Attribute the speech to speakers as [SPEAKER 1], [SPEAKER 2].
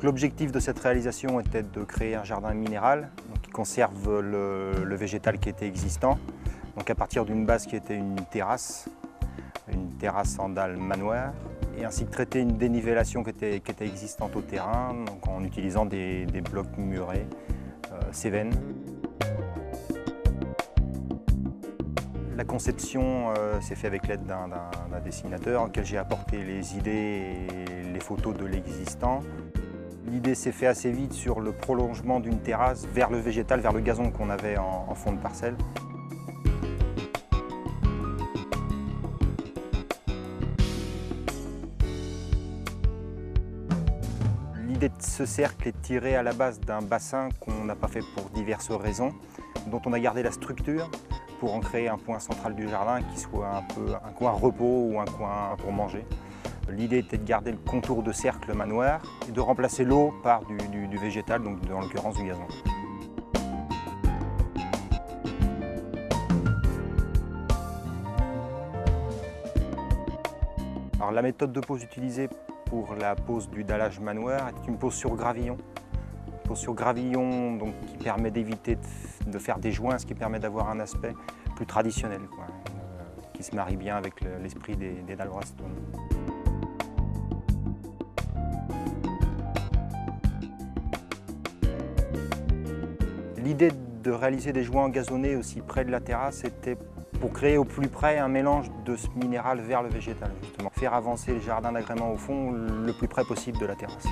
[SPEAKER 1] l'objectif de cette réalisation était de créer un jardin minéral qui conserve le végétal qui était existant. Donc à partir d'une base qui était une terrasse en dalle manoir, et ainsi que traiter une dénivellation qui était existante au terrain, donc en utilisant des blocs murés Cévennes. La conception s'est faite avec l'aide d'un dessinateur auquel j'ai apporté les idées et les photos de l'existant. L'idée s'est faite assez vite sur le prolongement d'une terrasse vers le végétal, vers le gazon qu'on avait en fond de parcelle. L'idée de ce cercle est tirée à la base d'un bassin qu'on n'a pas fait pour diverses raisons, dont on a gardé la structure pour en créer un point central du jardin qui soit un peu un coin repos ou un coin pour manger. L'idée était de garder le contour de cercle manoir et de remplacer l'eau par du végétal, donc en l'occurrence du gazon. Alors, la méthode de pose utilisée pour la pose du dallage manoir est une pose sur gravillon. Une pose sur gravillon donc, qui permet d'éviter de faire des joints, ce qui permet d'avoir un aspect plus traditionnel, qui se marie bien avec l'esprit des dalles Braston. L'idée de réaliser des joints gazonnés aussi près de la terrasse était pour créer au plus près un mélange de ce minéral vers le végétal, justement. Faire avancer le jardin d'agrément au fond le plus près possible de la terrasse.